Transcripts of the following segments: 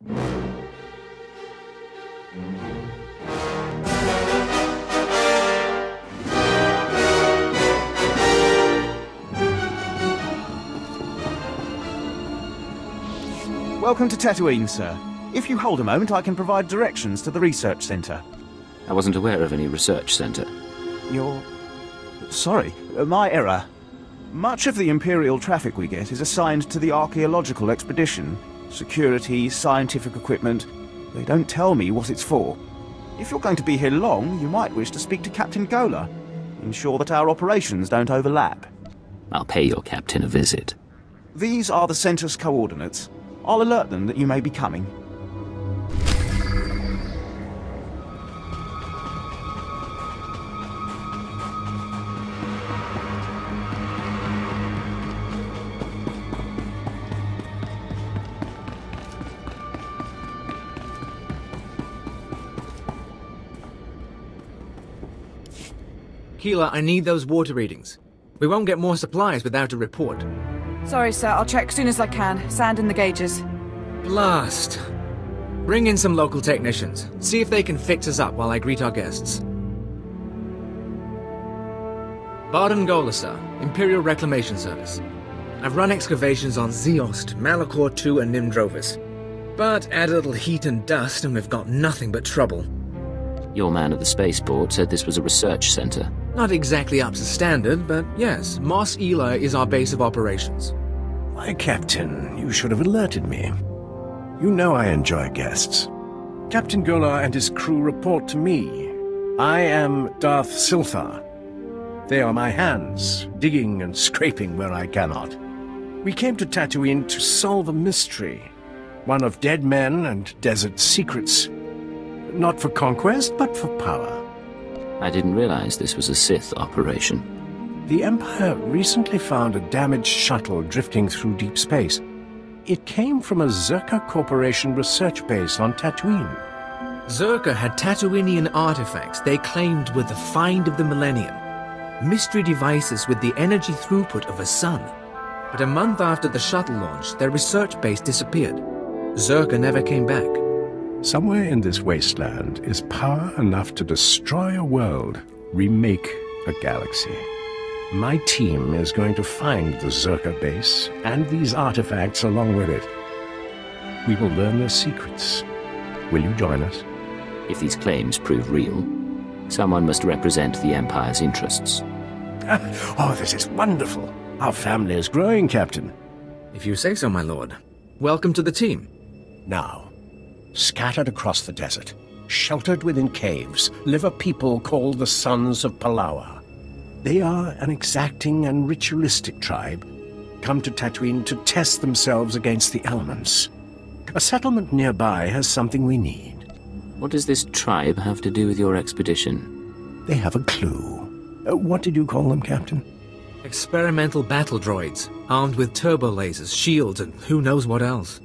Welcome to Tatooine, sir. If you hold a moment, I can provide directions to the research center. I wasn't aware of any research center. You're... Sorry, my error. Much of the Imperial traffic we get is assigned to the archaeological expedition. Security, scientific equipment. They don't tell me what it's for. If you're going to be here long, you might wish to speak to Captain Gola. Ensure that our operations don't overlap. I'll pay your captain a visit. These are the center's coordinates. I'll alert them that you may be coming. Keela, I need those water readings. We won't get more supplies without a report. Sorry, sir. I'll check as soon as I can. Sand in the gauges. Blast. Bring in some local technicians. See if they can fix us up while I greet our guests. Barden Gola, sir. Imperial Reclamation Service. I've run excavations on Zeost, Malachor II, and Nimdrovis. But add a little heat and dust and we've got nothing but trouble. Your man at the spaceport said this was a research center. Not exactly up to standard, but yes, Mos Ela is our base of operations. Why, Captain, you should have alerted me. You know I enjoy guests. Captain Gola and his crew report to me. I am Darth Silthar. They are my hands, digging and scraping where I cannot. We came to Tatooine to solve a mystery. One of dead men and desert secrets. Not for conquest, but for power. I didn't realize this was a Sith operation. The Empire recently found a damaged shuttle drifting through deep space. It came from a Zerka Corporation research base on Tatooine. Zerka had Tatooinian artifacts they claimed were the find of the millennium. Mystery devices with the energy throughput of a sun. But a month after the shuttle launch, their research base disappeared. Zerka never came back. Somewhere in this wasteland is power enough to destroy a world, remake a galaxy. My team is going to find the Zerka base and these artifacts along with it. We will learn their secrets. Will you join us? If these claims prove real, someone must represent the Empire's interests. Oh, this is wonderful. Our family is growing, Captain. If you say so, my lord. Welcome to the team. Now, scattered across the desert, sheltered within caves, live a people called the Sons of Palawa. They are an exacting and ritualistic tribe, come to Tatooine to test themselves against the elements. A settlement nearby has something we need. What does this tribe have to do with your expedition? They have a clue. What did you call them, Captain? Experimental battle droids, armed with turbo lasers, shields, and who knows what else.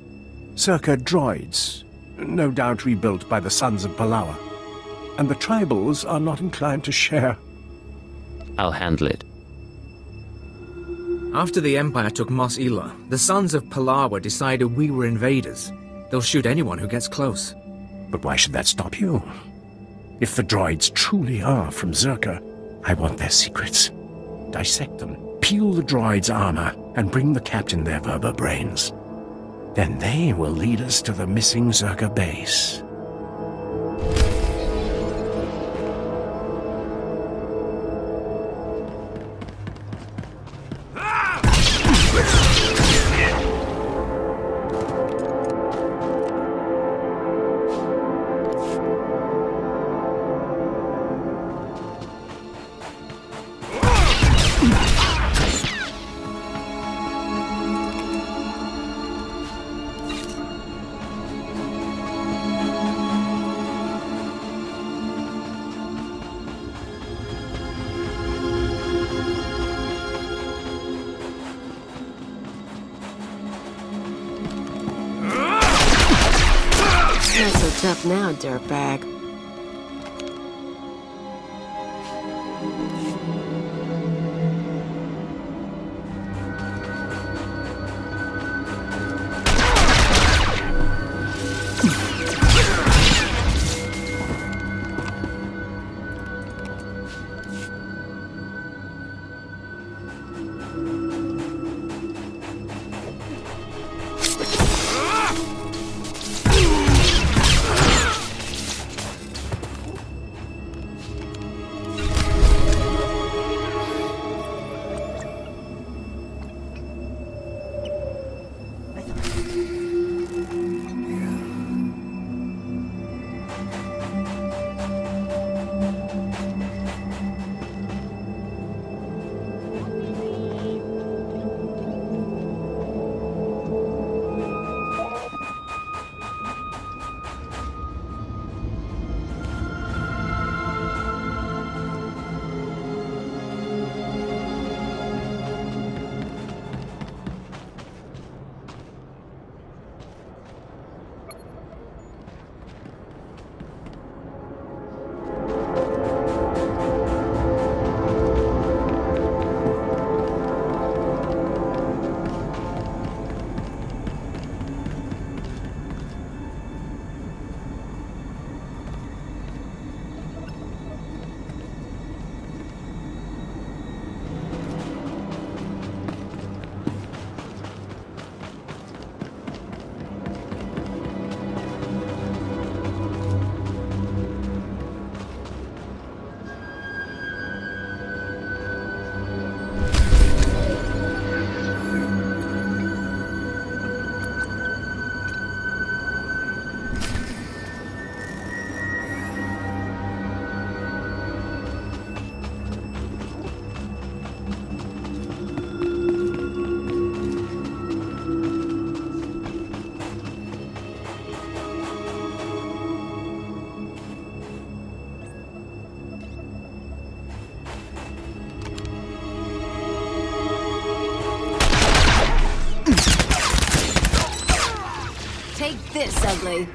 Zerka droids, no doubt rebuilt by the Sons of Palawa. And the tribals are not inclined to share. I'll handle it. After the Empire took Mos Ela, the Sons of Palawa decided we were invaders. They'll shoot anyone who gets close. But why should that stop you? If the droids truly are from Zerka, I want their secrets. Dissect them, peel the droids' armor, and bring the captain their Verba brains. Then they will lead us to the missing Zerka base. Not so tough now, dirtbag. Take this, ugly.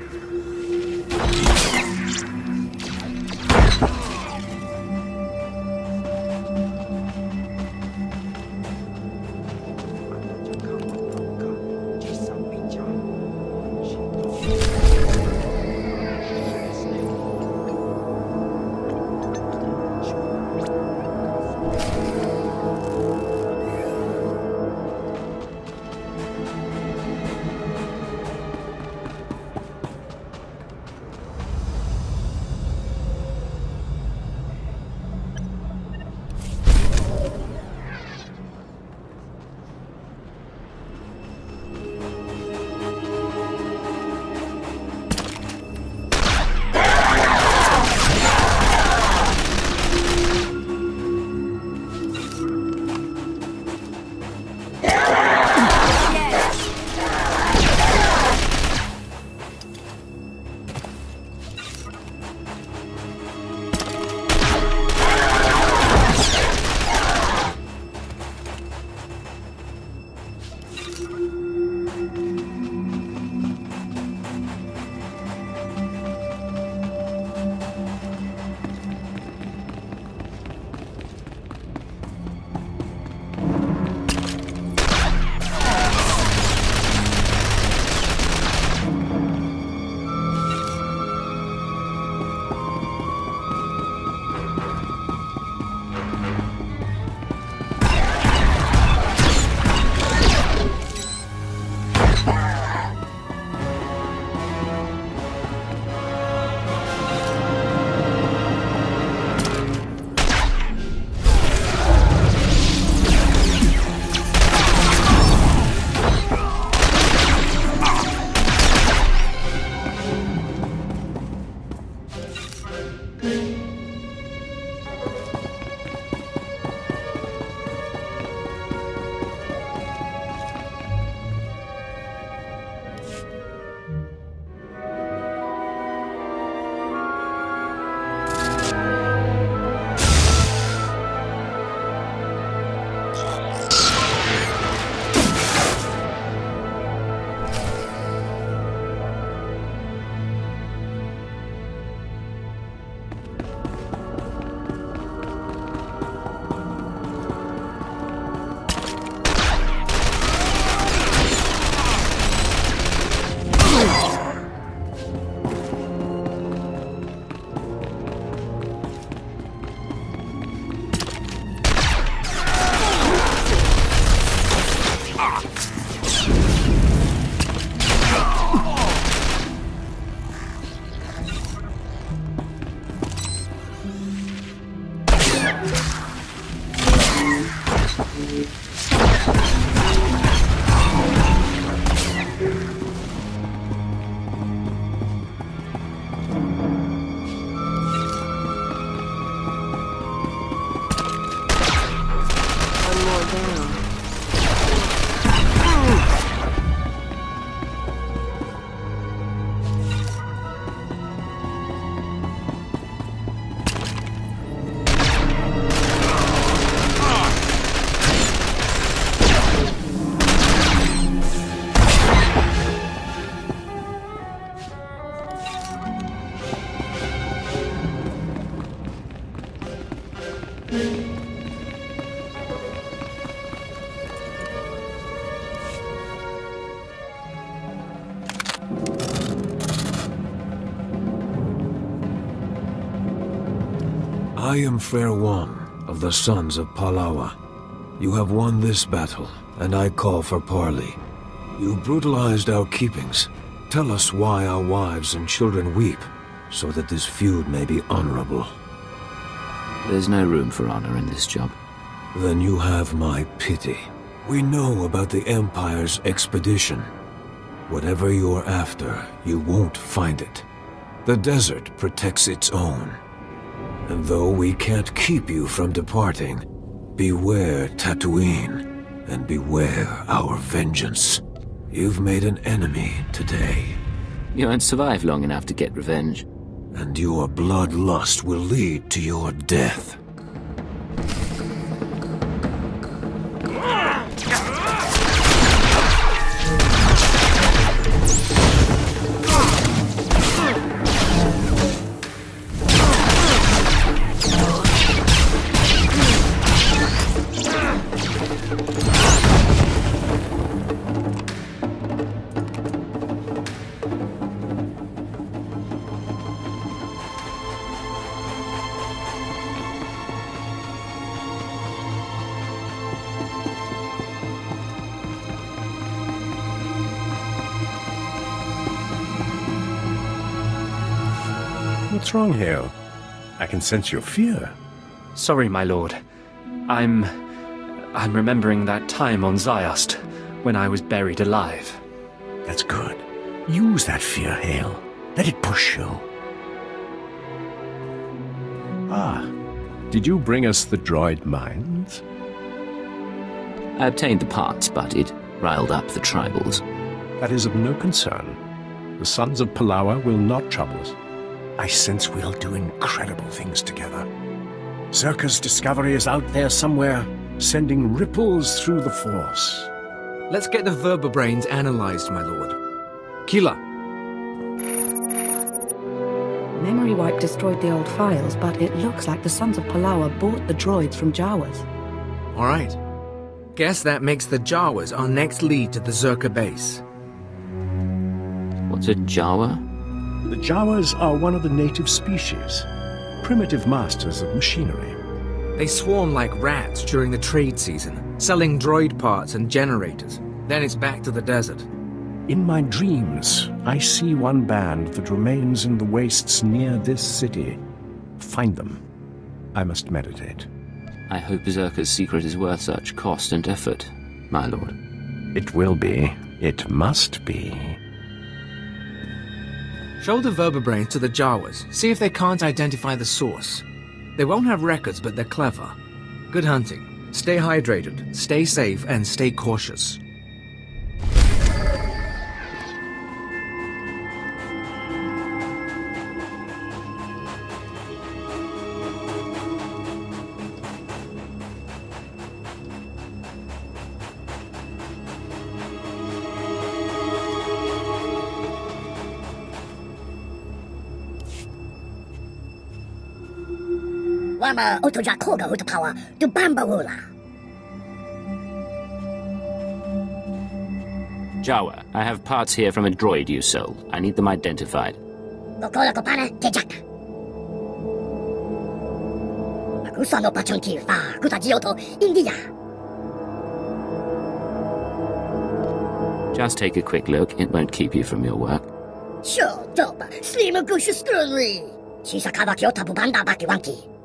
I am Fair One of the Sons of Palawa. You have won this battle, and I call for parley. You brutalized our keepings. Tell us why our wives and children weep, so that this feud may be honorable. There's no room for honor in this job. Then you have my pity. We know about the Empire's expedition. Whatever you're after, you won't find it. The desert protects its own. And though we can't keep you from departing, beware Tatooine, and beware our vengeance. You've made an enemy today. You won't survive long enough to get revenge. And your bloodlust will lead to your death. What's wrong, Hale? I can sense your fear. Sorry, my lord. I'm remembering that time on Ziost, when I was buried alive. That's good. Use that fear, Hale. Let it push you. Ah, did you bring us the droid mines? I obtained the parts, but it riled up the tribals. That is of no concern. The Sons of Palawa will not trouble us. I sense we'll do incredible things together. Zerka's discovery is out there somewhere, sending ripples through the Force. Let's get the vertebrains analyzed, my lord. Kila. Memory wipe destroyed the old files, but it looks like the Sons of Palawa bought the droids from Jawas. All right. Guess that makes the Jawas our next lead to the Zerka base. What's a Jawa? The Jawas are one of the native species, primitive masters of machinery. They swarm like rats during the trade season, selling droid parts and generators. Then it's back to the desert. In my dreams, I see one band that remains in the wastes near this city. Find them. I must meditate. I hope Zerka's secret is worth such cost and effort, my lord. It will be. It must be. Show the vertebrains to the Jawas. See if they can't identify the source. They won't have records, but they're clever. Good hunting. Stay hydrated, stay safe, and stay cautious. Wama otojakoga utapawa du bambawula. Jawa, I have parts here from a droid you sold. I need them identified. Gokola kopana tejak. Usano pachonki fa kutajioto India. Just take a quick look. It won't keep you from your work. Sure, dope. Slim gushu strongly. Shisakava kyota bubanda bakiwanki.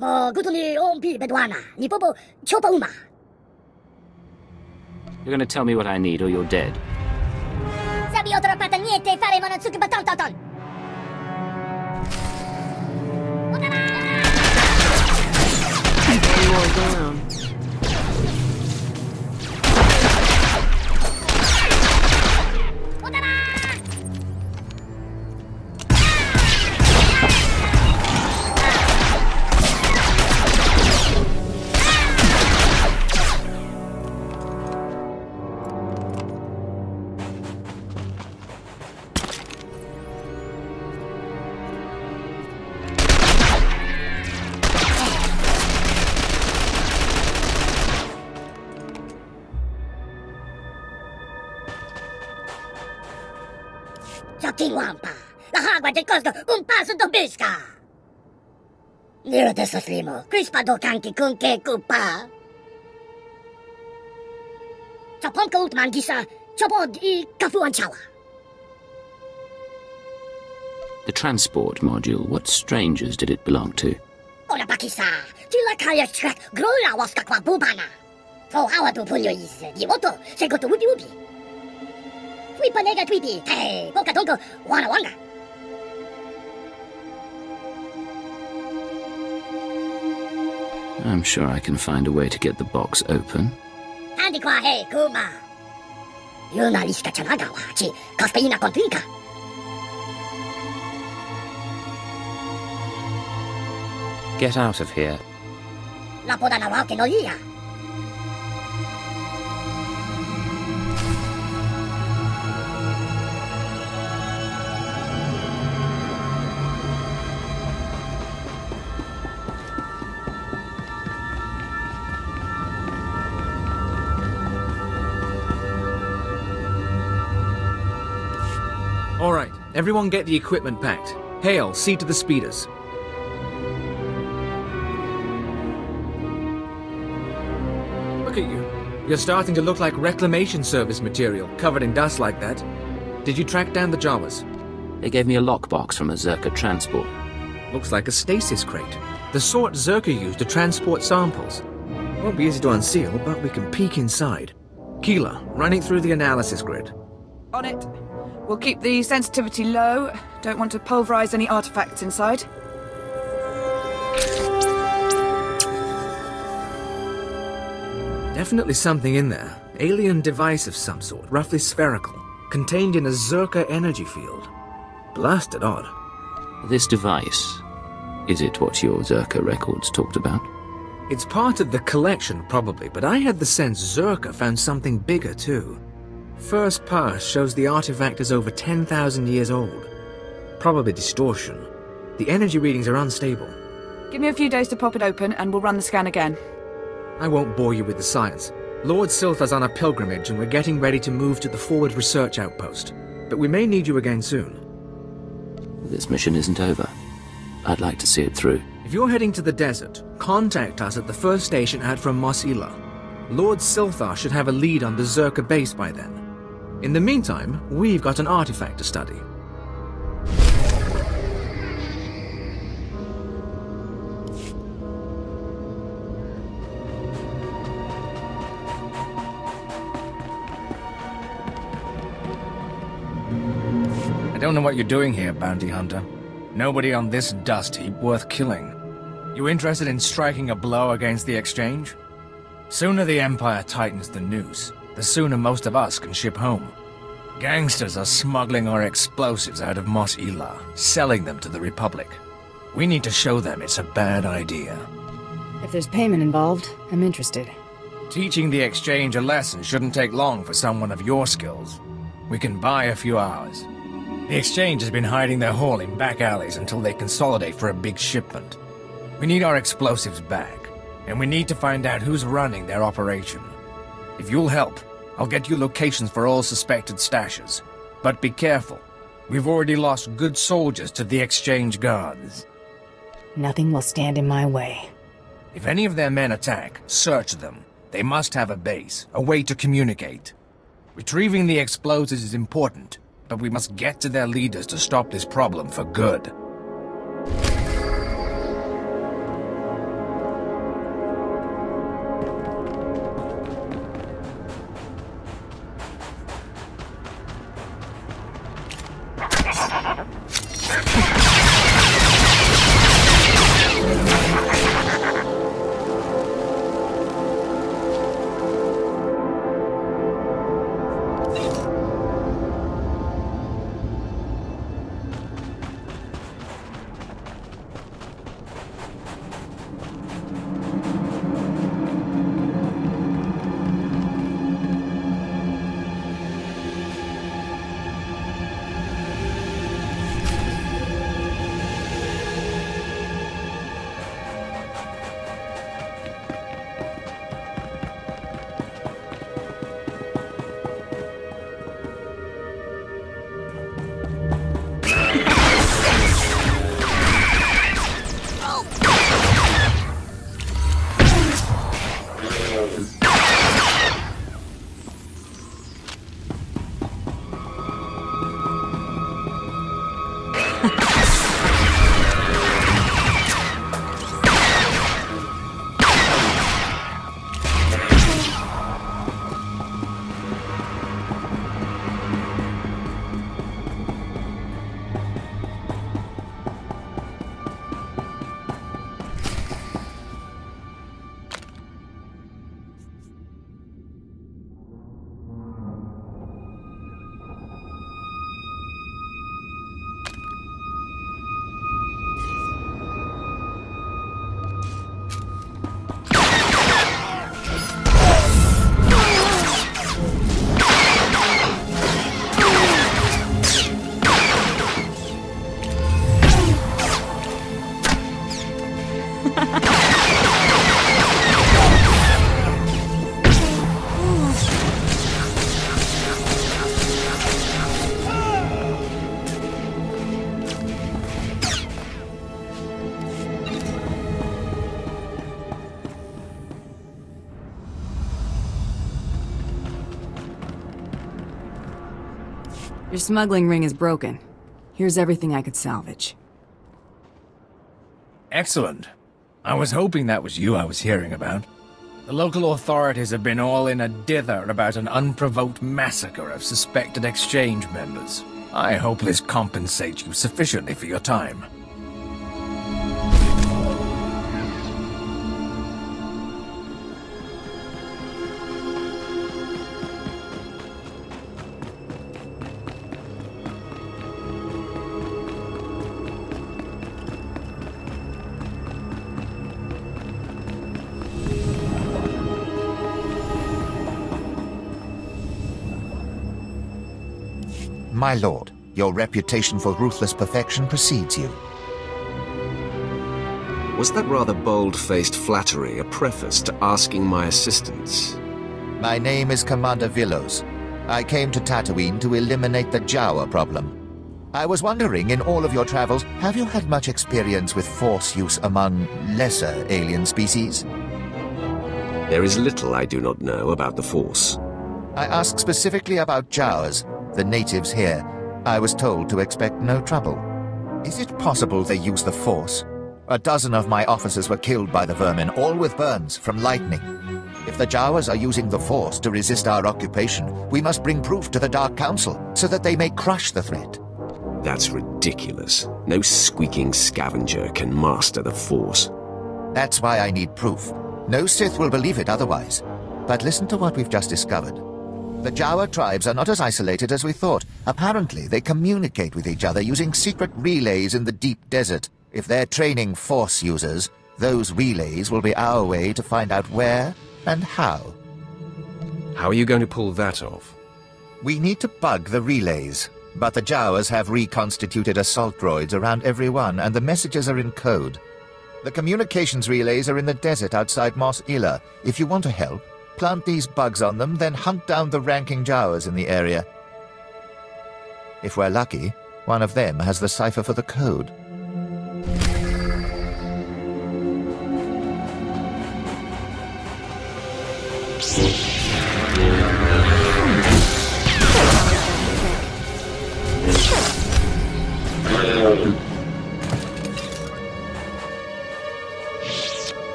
Mo gutuni ompi bedwana. Nipobo chopa uma. You're going to tell me what I need or you're dead. Sabi otra pata niente fare monotsuki batontoton. One more down. Wampa. La agua de costo un passo do bisca. Nero adesso slimo. Crispa do kanki kun ke kupa. Chapon ka utman gisa. Chapod I kafuan chawa. The transport module, what strangers did it belong to? Ola bakisa. Tila kaya shrak grola waska kwa bubana. So hawa do punyo is. Dimoto. Sego to ubi ubi. Wipanega tweety, hey, Boka Donko, Wana Wanga. I'm sure I can find a way to get the box open. Andikwa, hey, Kuma. Yuna Liska Chanagawa, Chi, Caspeina Continka. Get out of here. La Podana Wake no Lia. All right, everyone get the equipment packed. Hale, see to the speeders. Look at you. You're starting to look like reclamation service material, covered in dust like that. Did you track down the Jawas? They gave me a lockbox from a Zerka transport. Looks like a stasis crate. The sort Zerka used to transport samples. Won't be easy to unseal, but we can peek inside. Keela, running through the analysis grid. On it. We'll keep the sensitivity low. Don't want to pulverize any artifacts inside. Definitely something in there. Alien device of some sort, roughly spherical, contained in a Zerka energy field. Blasted odd. This device, is it what your Zerka records talked about? It's part of the collection, probably, but I had the sense Zerka found something bigger, too. First pass shows the artifact is over 10,000 years old. Probably distortion. The energy readings are unstable. Give me a few days to pop it open, and we'll run the scan again. I won't bore you with the science. Lord Silthar's on a pilgrimage, and we're getting ready to move to the forward research outpost. But we may need you again soon. This mission isn't over. I'd like to see it through. If you're heading to the desert, contact us at the first station out from Mos Ila. Lord Silthar should have a lead on the Zerka base by then. In the meantime, we've got an artifact to study. I don't know what you're doing here, bounty hunter. Nobody on this dust heap worth killing. You interested in striking a blow against the exchange? Sooner the Empire tightens the noose, the sooner most of us can ship home. Gangsters are smuggling our explosives out of Mos Ila, selling them to the Republic. We need to show them it's a bad idea. If there's payment involved, I'm interested. Teaching the exchange a lesson shouldn't take long for someone of your skills. We can buy a few hours. The exchange has been hiding their haul in back alleys until they consolidate for a big shipment. We need our explosives back, and we need to find out who's running their operation. If you'll help, I'll get you locations for all suspected stashes. But be careful. We've already lost good soldiers to the exchange guards. Nothing will stand in my way. If any of their men attack, search them. They must have a base, a way to communicate. Retrieving the explosives is important, but we must get to their leaders to stop this problem for good. Your smuggling ring is broken. Here's everything I could salvage. Excellent. I was hoping that was you I was hearing about. The local authorities have been all in a dither about an unprovoked massacre of suspected exchange members. I hope this compensates you sufficiently for your time. My lord, your reputation for ruthless perfection precedes you. Was that rather bold-faced flattery a preface to asking my assistance? My name is Commander Villos. I came to Tatooine to eliminate the Jawa problem. I was wondering, in all of your travels, have you had much experience with Force use among lesser alien species? There is little I do not know about the Force. I ask specifically about Jawas, the natives here. I was told to expect no trouble. Is it possible they use the Force? A dozen of my officers were killed by the vermin, all with burns from lightning. If the Jawas are using the Force to resist our occupation, we must bring proof to the Dark Council, so that they may crush the threat. That's ridiculous. No squeaking scavenger can master the Force. That's why I need proof. No Sith will believe it otherwise. But listen to what we've just discovered. The Jawa tribes are not as isolated as we thought. Apparently, they communicate with each other using secret relays in the deep desert. If they're training Force users, those relays will be our way to find out where and how. How are you going to pull that off? We need to bug the relays, but the Jawas have reconstituted assault droids around every one, and the messages are in code. The communications relays are in the desert outside Mos Ila. If you want to help, plant these bugs on them, then hunt down the ranking Jawas in the area. If we're lucky, one of them has the cipher for the code.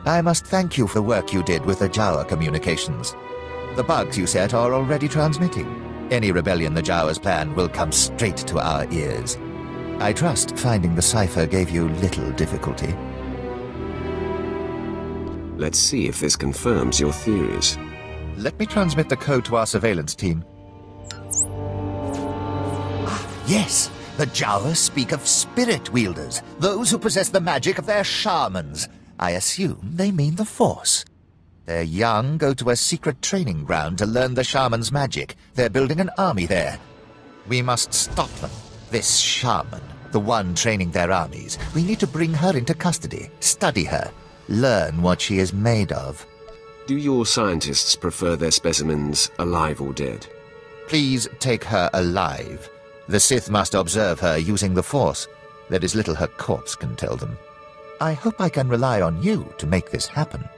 I must thank you for the work you did with the Jawa communications. The bugs you set are already transmitting. Any rebellion the Jawas plan will come straight to our ears. I trust finding the cipher gave you little difficulty. Let's see if this confirms your theories. Let me transmit the code to our surveillance team. Yes, the Jawas speak of spirit wielders, those who possess the magic of their shamans. I assume they mean the Force. Their young go to a secret training ground to learn the shaman's magic. They're building an army there. We must stop them. This shaman, the one training their armies, we need to bring her into custody, study her, learn what she is made of. Do your scientists prefer their specimens alive or dead? Please take her alive. The Sith must observe her using the Force. There is little her corpse can tell them. I hope I can rely on you to make this happen.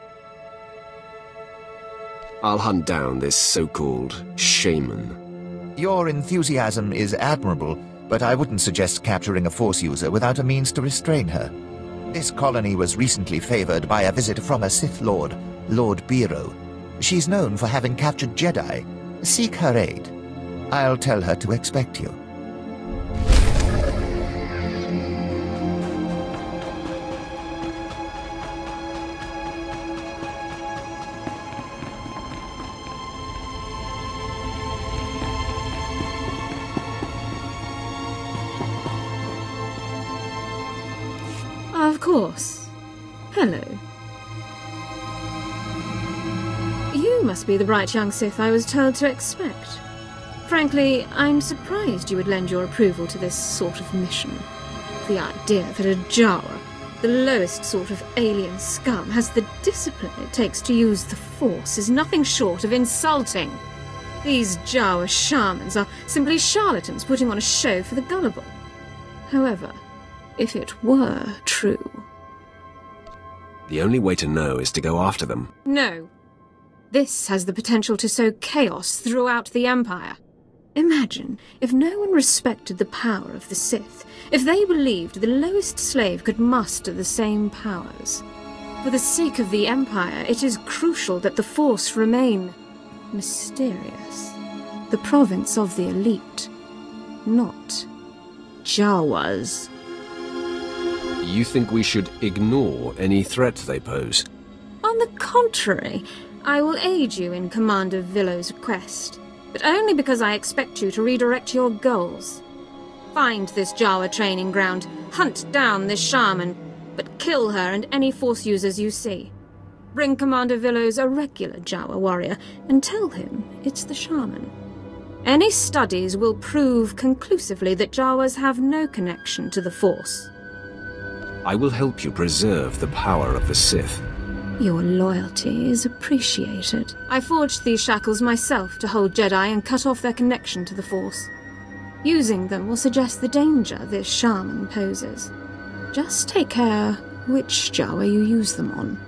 I'll hunt down this so-called Shaman. Your enthusiasm is admirable, but I wouldn't suggest capturing a Force user without a means to restrain her. This colony was recently favored by a visit from a Sith Lord, Lord Biro. She's known for having captured Jedi. Seek her aid. I'll tell her to expect you. Of course. Hello. You must be the bright young Sith I was told to expect. Frankly, I'm surprised you would lend your approval to this sort of mission. The idea that a Jawa, the lowest sort of alien scum, has the discipline it takes to use the Force is nothing short of insulting. These Jawa shamans are simply charlatans putting on a show for the gullible. However, if it were true... The only way to know is to go after them. No. This has the potential to sow chaos throughout the Empire. Imagine if no one respected the power of the Sith, if they believed the lowest slave could muster the same powers. For the sake of the Empire, it is crucial that the Force remain mysterious. The province of the elite, not Jawas. You think we should ignore any threat they pose? On the contrary, I will aid you in Commander Villo's request, but only because I expect you to redirect your goals. Find this Jawa training ground, hunt down this Shaman, but kill her and any Force users you see. Bring Commander Villo's a regular Jawa warrior and tell him it's the Shaman. Any studies will prove conclusively that Jawas have no connection to the Force. I will help you preserve the power of the Sith. Your loyalty is appreciated. I forged these shackles myself to hold Jedi and cut off their connection to the Force. Using them will suggest the danger this Shaman poses. Just take care which Jawa you use them on.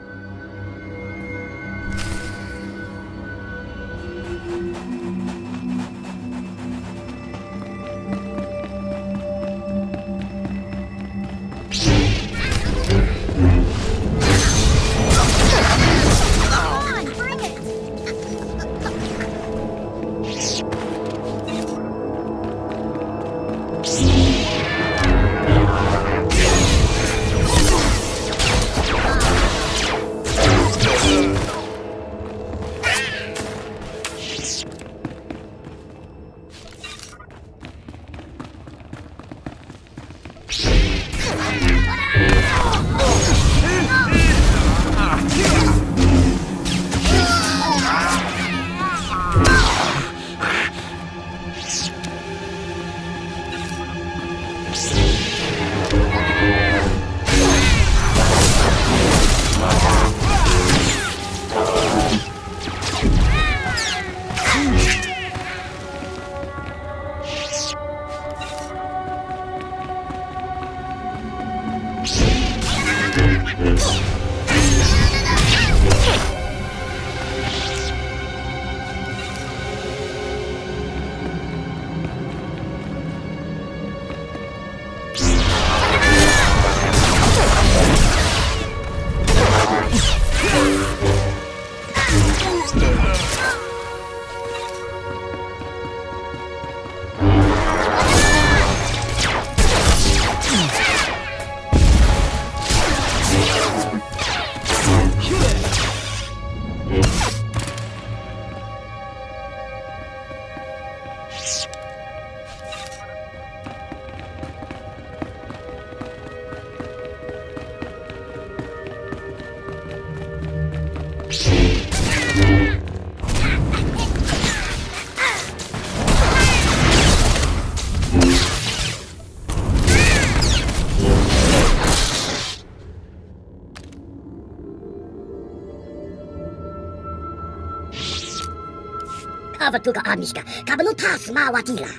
Tuga Amishka, Kabanutas Mawatila.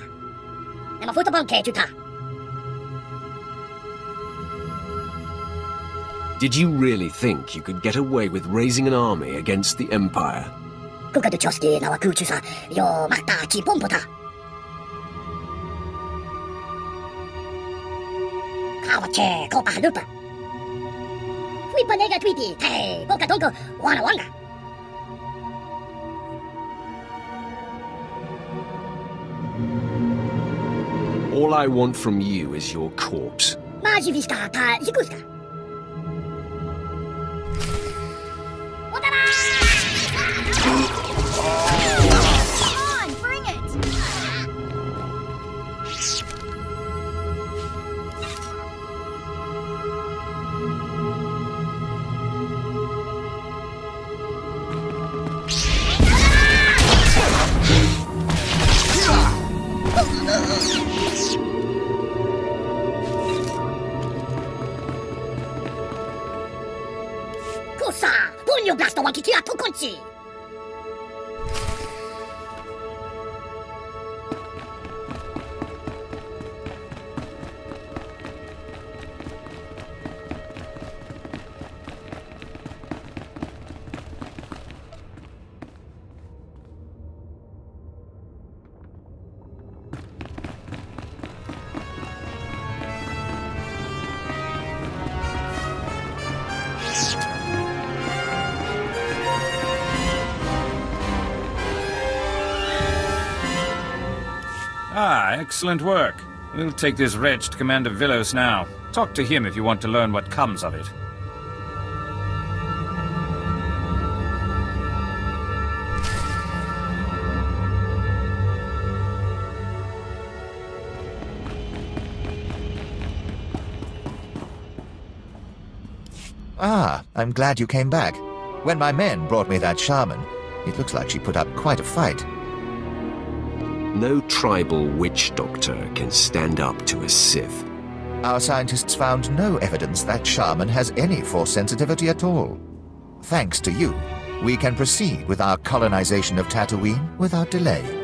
And a football Kejuta. Did you really think you could get away with raising an army against the Empire? Kuka de Choski, Nawakuchusa, yo Matachi Pompota. Kawache, Kopa Halupa. Wipanega Tweety, Hey, Boka Donko, Wana Wanga. All I want from you is your corpse. Majivista, Ta Zikuska. On, bring it! Kusa, Punyo Blasto Wakikia Tokonchi. Ah, excellent work. We'll take this wretch to Commander Villos now. Talk to him if you want to learn what comes of it. Ah, I'm glad you came back. When my men brought me that shaman, it looks like she put up quite a fight. No tribal witch doctor can stand up to a Sith. Our scientists found no evidence that shaman has any force sensitivity at all. Thanks to you, we can proceed with our colonization of Tatooine without delay.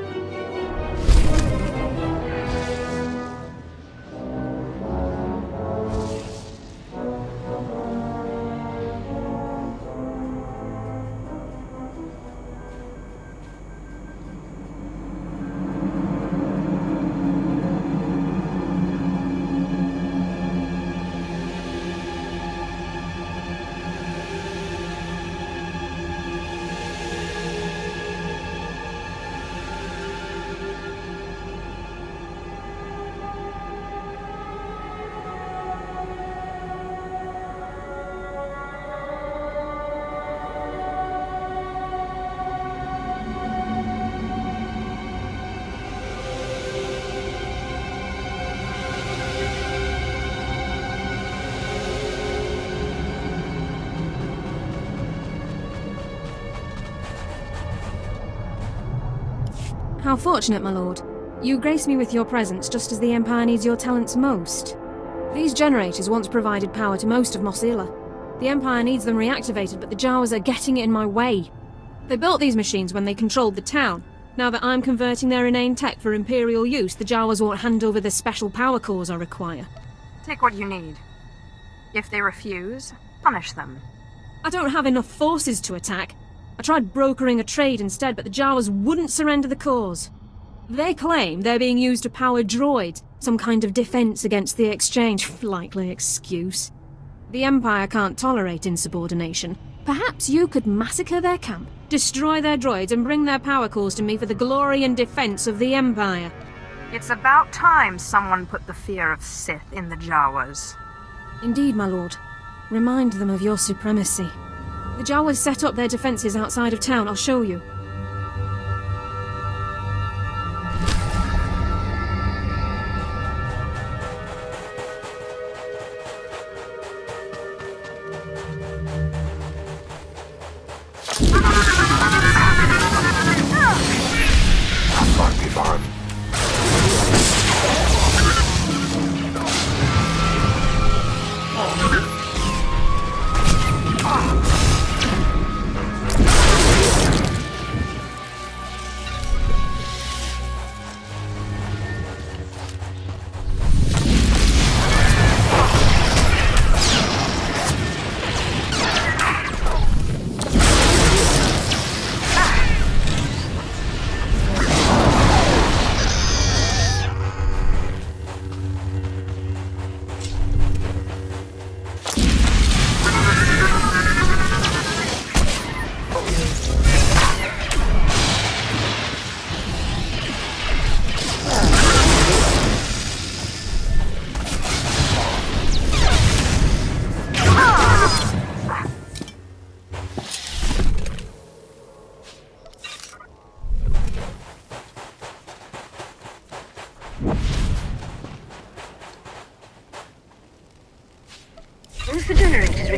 How fortunate, my lord. You grace me with your presence just as the Empire needs your talents most. These generators once provided power to most of Mos Eisley. The Empire needs them reactivated, but the Jawas are getting in my way. They built these machines when they controlled the town. Now that I'm converting their inane tech for Imperial use, the Jawas won't hand over the special power cores I require. Take what you need. If they refuse, punish them. I don't have enough forces to attack. I tried brokering a trade instead, but the Jawas wouldn't surrender the cores. They claim they're being used to power droids, some kind of defense against the exchange. Likely excuse. The Empire can't tolerate insubordination. Perhaps you could massacre their camp, destroy their droids, and bring their power cores to me for the glory and defense of the Empire. It's about time someone put the fear of Sith in the Jawas. Indeed, my lord. Remind them of your supremacy. The Jawas set up their defenses outside of town. I'll show you.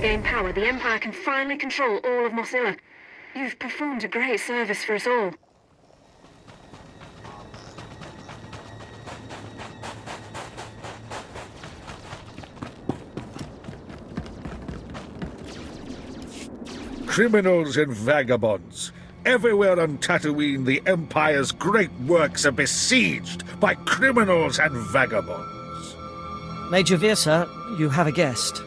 regain power, the Empire can finally control all of Mosilla. You've performed a great service for us all. Criminals and vagabonds. Everywhere on Tatooine, the Empire's great works are besieged by criminals and vagabonds. Major Veer, sir, you have a guest.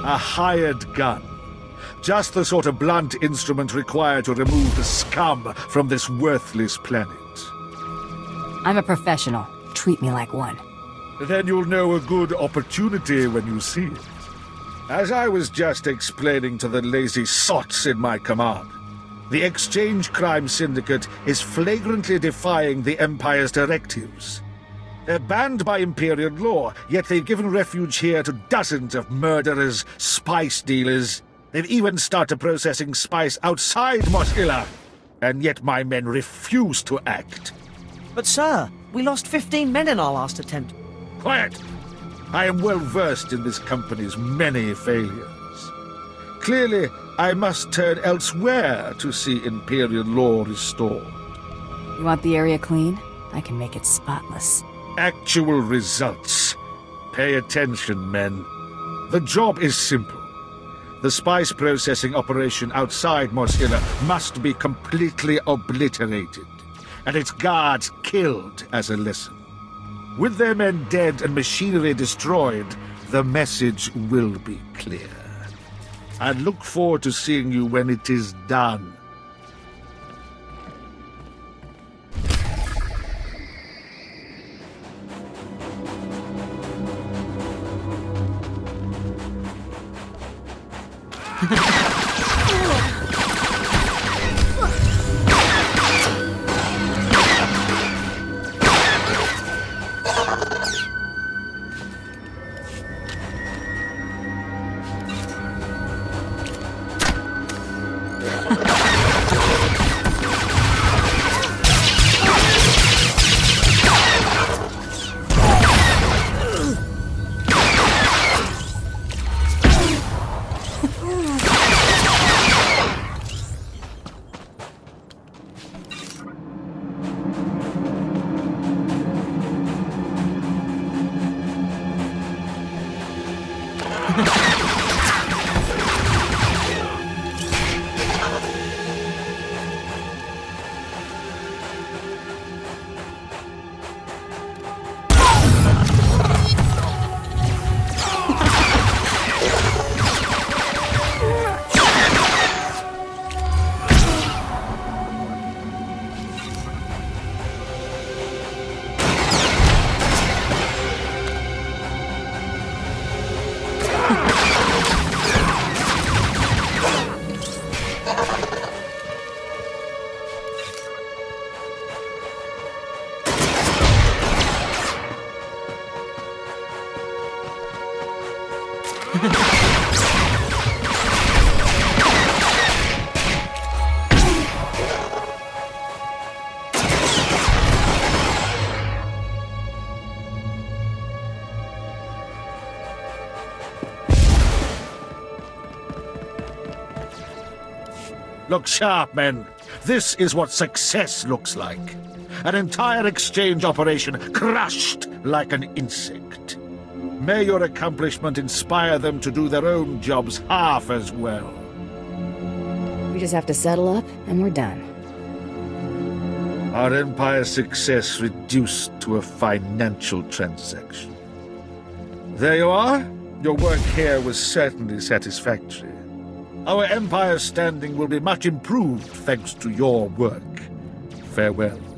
A hired gun. Just the sort of blunt instrument required to remove the scum from this worthless planet. I'm a professional. Treat me like one. Then you'll know a good opportunity when you see it. As I was just explaining to the lazy sots in my command, the Exchange Crime Syndicate is flagrantly defying the Empire's directives. They're banned by Imperial law, yet they've given refuge here to dozens of murderers, spice dealers. They've even started processing spice outside Mosilla, and yet my men refuse to act. But sir, we lost 15 men in our last attempt. Quiet! I am well versed in this company's many failures. Clearly, I must turn elsewhere to see Imperial law restored. You want the area clean? I can make it spotless. Actual results. Pay attention, men. The job is simple. The spice processing operation outside Mosilla must be completely obliterated, and its guards killed as a lesson. With their men dead and machinery destroyed, the message will be clear. I look forward to seeing you when it is done. Look sharp, men. This is what success looks like. An entire exchange operation crushed like an insect. May your accomplishment inspire them to do their own jobs half as well. We just have to settle up, and we're done. Our Empire's success reduced to a financial transaction. There you are. Your work here was certainly satisfactory. Our Empire's standing will be much improved thanks to your work. Farewell.